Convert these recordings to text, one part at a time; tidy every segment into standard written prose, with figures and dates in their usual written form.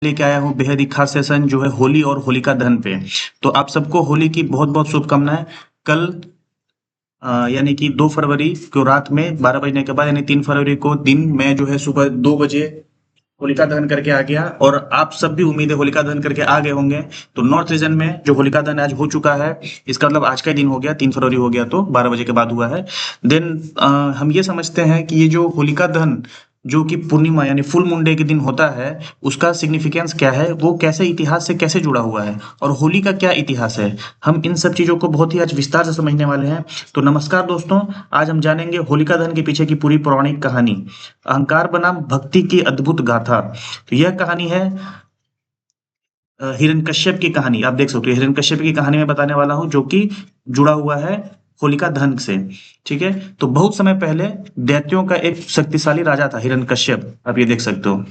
लेके आया हूँ बेहद ही खास सेशन जो है होली और होलिका दहन पे। तो आप सबको होली की बहुत बहुत शुभकामनाएं। कल यानी कि 2 फरवरी को रात में 12 बजने के बाद यानी 3 फरवरी को दिन में जो है सुबह 2 बजे होलिका दहन करके आ गया और आप सब भी उम्मीद है होलिका दहन करके आ गए होंगे। तो नॉर्थ रीजन में जो होलिका दहन आज हो चुका है, इसका मतलब आज का ही दिन हो गया, 3 फरवरी हो गया तो 12 बजे के बाद हुआ है। देन हम ये समझते हैं कि ये जो होलिका दहन जो कि पूर्णिमा यानी फुल मुंडे के दिन होता है, उसका सिग्निफिकेंस क्या है, वो कैसे इतिहास से कैसे जुड़ा हुआ है और होली का क्या इतिहास है, हम इन सब चीज़ों को बहुत ही आज विस्तार से समझने वाले हैं। तो नमस्कार दोस्तों, आज हम जानेंगे होलिका दहन के पीछे की पूरी पौराणिक कहानी, अहंकार बनाम भक्ति की अद्भुत गाथा। तो यह कहानी है हिरण्यकश्यप की कहानी। आप देख सकते हो हिरण्यकश्यप की कहानी मैं बताने वाला हूँ जो कि जुड़ा हुआ है होलिका दहन से। ठीक है, तो बहुत समय पहले दैत्यों का एक शक्तिशाली राजा था हिरण्यकश्यप। आप ये देख सकते हो,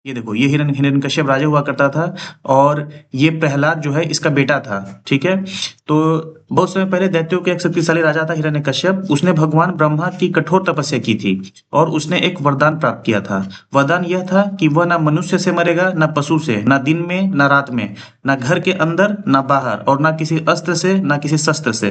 ये देखो ये हिरण्यकश्यप राजा हुआ करता था और ये प्रहलाद जो है इसका बेटा था। ठीक है, तो बहुत समय पहले दैत्यों के एक शक्तिशाली राजा था हिरण्यकश्यप। उसने भगवान ब्रह्मा की कठोर तपस्या की थी और उसने एक वरदान प्राप्त किया था। वरदान यह था कि वह ना मनुष्य से मरेगा, ना पशु से, ना दिन में ना रात में, ना घर के अंदर ना बाहर, और ना किसी अस्त्र से ना किसी शस्त्र से।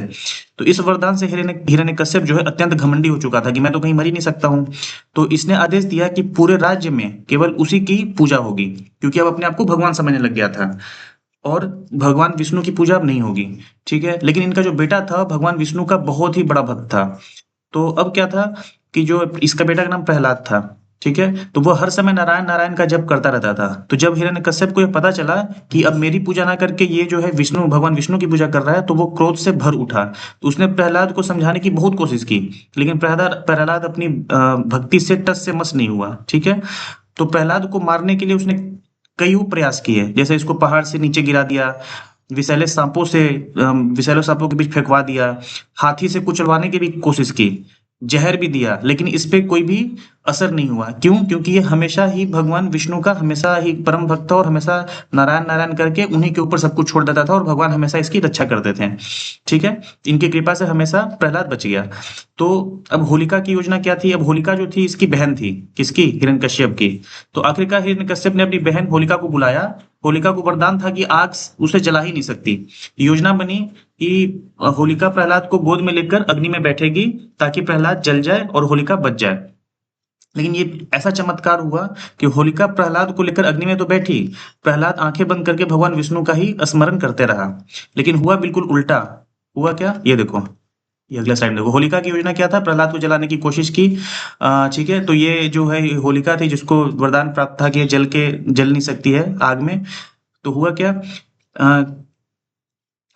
तो इस वरदान से हिरण्यकश्यप जो है अत्यंत घमंडी हो चुका था कि मैं तो कहीं मर ही नहीं सकता हूँ। तो इसने आदेश दिया कि पूरे राज्य में केवल उसी की पूजा होगी, क्योंकि अब अपने आप को भगवान समझने लग गया था और भगवान विष्णु की पूजा अब नहीं होगी। ठीक है, लेकिन इनका जो बेटा था भगवान विष्णु का बहुत ही बड़ा भक्त था। तो अब क्या था कि जो इसका बेटा का नाम प्रहलाद था। ठीक है, तो वो हर समय नारायण नारायण का जप करता रहता था। तो जब हिरण्यकश्यप को ये पता चला कि अब मेरी पूजा ना करके ये जो है विष्णु भगवान विष्णु की पूजा कर रहा है, तो वो क्रोध से भर उठा। तो उसने प्रहलाद को समझाने की बहुत कोशिश की, लेकिन प्रहलाद प्रहलाद अपनी भक्ति से टस से मस नहीं हुआ। ठीक है, तो प्रहलाद को मारने के लिए उसने कई प्रयास किए, जैसे इसको पहाड़ से नीचे गिरा दिया, विषैले सांपों के बीच फेंकवा दिया, हाथी से कुचलवाने की भी कोशिश की, जहर भी दिया, लेकिन इस पे कोई भी असर नहीं हुआ। क्यों? क्योंकि ये हमेशा ही भगवान विष्णु का हमेशा ही परम भक्त था और हमेशा नारायण नारायण करके उन्हीं के ऊपर सब कुछ छोड़ देता था और भगवान हमेशा इसकी रक्षा करते थे। ठीक है, इनकी कृपा से हमेशा प्रहलाद बच गया। तो अब होलिका की योजना क्या थी? अब होलिका जो थी इसकी बहन थी, किसकी? हिरण्यकश्यप की। तो आखिरकार हिरण्यकश्यप ने अपनी बहन होलिका को बुलाया। होलिका को वरदान था कि आग उसे जला ही नहीं सकती। योजना बनी कि होलिका प्रहलाद को गोद में लेकर अग्नि में बैठेगी ताकि प्रहलाद जल जाए और होलिका बच जाए। लेकिन ये ऐसा चमत्कार हुआ कि होलिका प्रहलाद को लेकर अग्नि में तो बैठी, प्रहलाद आंखें बंद करके भगवान विष्णु का ही स्मरण करते रहा। लेकिन हुआ बिल्कुल उल्टा। हुआ क्या? ये देखो, ये अगला साइड देखो। होलिका की योजना क्या था? प्रहलाद को जलाने की कोशिश की। ठीक है, तो ये जो है होलिका थी जिसको वरदान प्राप्त था कि ये जल नहीं सकती है आग में। तो हुआ क्या? अ,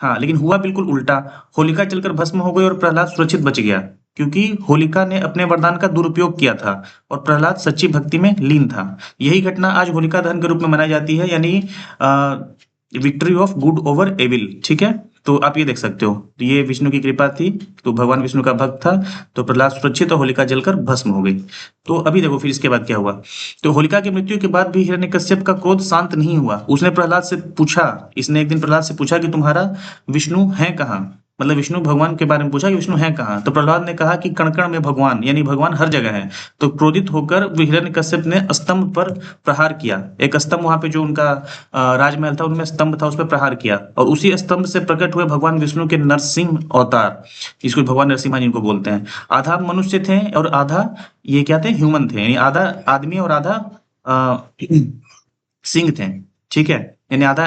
हाँ, लेकिन हुआ बिल्कुल उल्टा। होलिका जलकर भस्म हो गई और प्रहलाद सुरक्षित बच गया, क्योंकि होलिका ने अपने वरदान का दुरुपयोग किया था और प्रहलाद सच्ची भक्ति में लीन था। यही घटना आज होलिका दहन के रूप में मनाई जाती है, यानी victory of good over evil. ठीक है, तो आप ये देख सकते हो, तो ये विष्णु की कृपा थी, तो भगवान विष्णु का भक्त था, तो प्रहलाद सुरक्षित और होलिका जलकर भस्म हो गई। तो अभी देखो फिर इसके बाद क्या हुआ। तो होलिका की मृत्यु के बाद भी हिरण्यकश्यप का क्रोध शांत नहीं हुआ। उसने प्रहलाद से पूछा, इसने एक दिन प्रहलाद से पूछा कि तुम्हारा विष्णु है कहाँ? मतलब विष्णु भगवान के बारे में पूछा कि विष्णु है कहाँ? तो प्रहलाद ने कहा कि कण कण में भगवान, यानी भगवान हर जगह है। तो क्रोधित होकर हिरण्यकश्यप ने स्तंभ पर प्रहार किया। एक स्तंभ वहां पे जो उनका राजमहल था उनमें स्तंभ था, उस पर प्रहार किया और उसी स्तंभ से प्रकट हुए भगवान विष्णु के नरसिंह अवतार, जिसको भगवान नरसिम्हा जिनको बोलते हैं। आधा मनुष्य थे और आधा ये क्या थे? ह्यूमन थे, यानी आधा आदमी और आधा सिंह थे। ठीक है, यानी आधा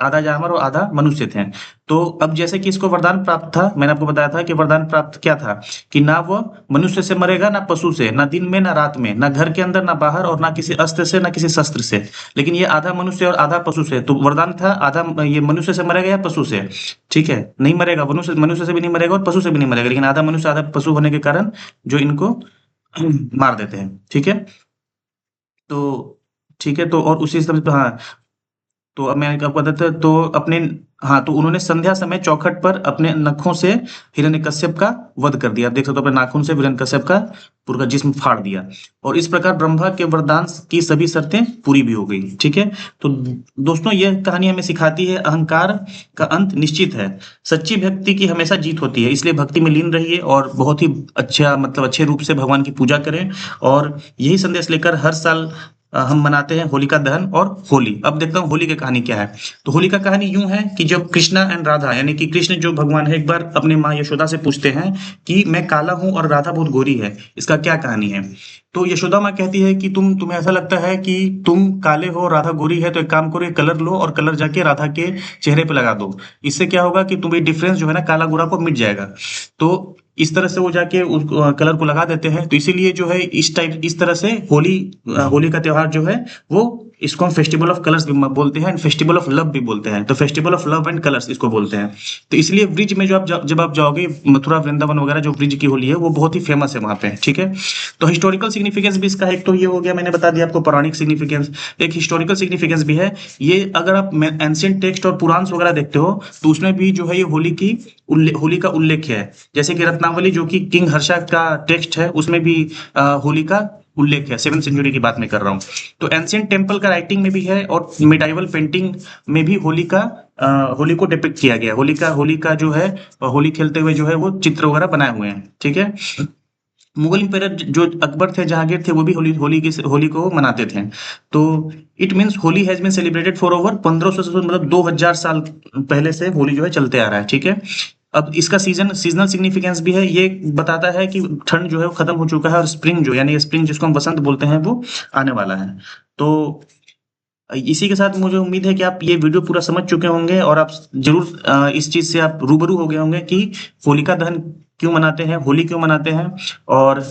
आधा जानवर और आधा मनुष्य थे। तो अब जैसे कि इसको वरदान प्राप्त था, मैंने आपको बताया था कि वरदान प्राप्त क्या था कि ना वो मनुष्य से मरेगा, ना पशु से, ना दिन में ना रात में, ना घर के अंदर ना बाहर, और ना किसी अस्त्र से ना किसी शस्त्र से। लेकिन ये आधा मनुष्य और आधा पशु से, तो वरदान था आधा ये मनुष्य से मरेगा या पशु से। ठीक है, नहीं मरेगा, मनुष्य मनुष्य से भी नहीं मरेगा और पशु से भी नहीं मरेगा, लेकिन आधा मनुष्य आधा पशु होने के कारण जो इनको मार देते हैं। ठीक है, तो ठीक है, तो और उसी समय पे हाँ, तो अब मैं आपको बताता तो अपने हाँ, तो उन्होंने संध्या समय चौखट पर अपने नखों से हिरण्यकश्यप का वध कर दिया। आप देख सकते हो, अपने नाखून से हिरण्यकश्यप का पूरा जिस्म फाड़ दिया और इस प्रकार ब्रह्मा के वरदान की सभी शर्तें पूरी भी हो गई। ठीक है, तो दोस्तों यह कहानी हमें सिखाती है अहंकार का अंत निश्चित है। सच्ची भक्ति की हमेशा जीत होती है, इसलिए भक्ति में लीन रहिए और बहुत ही अच्छा मतलब अच्छे रूप से भगवान की पूजा करें। और यही संदेश लेकर हर साल हम मनाते हैं होलिका दहन और होली। अब देखता हूँ होली की कहानी क्या है। तो होली का कहानी यूं है कि जब कृष्णा एंड राधा, यानी कि कृष्ण जो भगवान है, एक बार अपने माँ यशोदा से पूछते हैं कि मैं काला हूं और राधा बहुत गोरी है, इसका क्या कहानी है। तो यशोदा माँ कहती है कि तुम्हें ऐसा लगता है कि तुम काले हो, राधा गोरी है, तो एक काम करो, ये कलर लो और कलर जाके राधा के चेहरे पे लगा दो। इससे क्या होगा कि तुम्हें डिफरेंस जो है ना काला गोरा को मिट जाएगा। तो इस तरह से वो जाके उस कलर को लगा देते हैं। तो इसीलिए जो है इस तरह से होली का त्योहार जो है वो, इसको हम फेस्टिवल ऑफ कलर्स भी बोलते हैं, फेस्टिवल ऑफ लव भी बोलते हैं। तो festival of love and colours इसको बोलते हैं। तो इसलिए ब्रिज में जब आप जाओगे मथुरा वृंदावन वगैरह, जो ब्रिज की होली है वो बहुत ही फेमस है वहां पे, ठीक है। तो हिस्टोरिकल सिग्निफिकेंस भी इसका एक तो ये हो गया, मैंने बता दिया आपको पौराणिक सिग्निफिकेंस। एक हिस्टोरिकल सिग्निफिकेंस भी है ये। अगर आप एंशिएंट टेक्स्ट और पुराण वगैरह देखते हो तो उसमें भी जो है ये होली का उल्लेख है। जैसे कि रत्नावली जो कि किंग हर्षा का टेक्स्ट है, उसमें भी होली का उल्लेख है। 7th सेंचुरी की बात मैं कर रहा हूँ। तो एंशिएंट टेम्पल का राइटिंग में भी है और मिडाइवल पेंटिंग में भी होली को डिपिक्ट किया गया है। होली का जो है होली खेलते हुए जो है वो चित्र वगैरह बनाए हुए हैं, ठीक है। मुगल इंपेरर जो अकबर थे, जहांगीर थे, वो भी होली को मनाते थे। तो it means Holi has been celebrated for over 1500 से, मतलब 2000 साल पहले से होली जो है चलते आ रहा है, ठीक है। अब इसका सीजनल सिग्निफिकेंस भी है। ये बताता है कि ठंड जो है वो खत्म हो चुका है और स्प्रिंग जो, यानी स्प्रिंग जिसको हम बसंत बोलते हैं, वो आने वाला है। तो इसी के साथ मुझे उम्मीद है कि आप ये वीडियो पूरा समझ चुके होंगे और आप जरूर इस चीज से आप रूबरू हो गए होंगे कि होलिका दहन क्यों मनाते हैं, होली क्यों मनाते हैं। और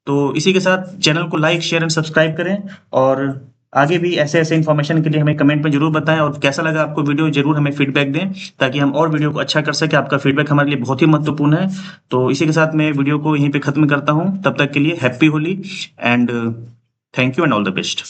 तो इसी के साथ चैनल को लाइक, शेयर एंड सब्सक्राइब करें। और आगे भी ऐसे ऐसे इन्फॉर्मेशन के लिए हमें कमेंट में जरूर बताएं, और कैसा लगा आपको वीडियो जरूर हमें फीडबैक दें, ताकि हम और वीडियो को अच्छा कर सके। आपका फीडबैक हमारे लिए बहुत ही महत्वपूर्ण है। तो इसी के साथ मैं वीडियो को यहीं पे खत्म करता हूँ। तब तक के लिए happy Holi and thank you and all the best.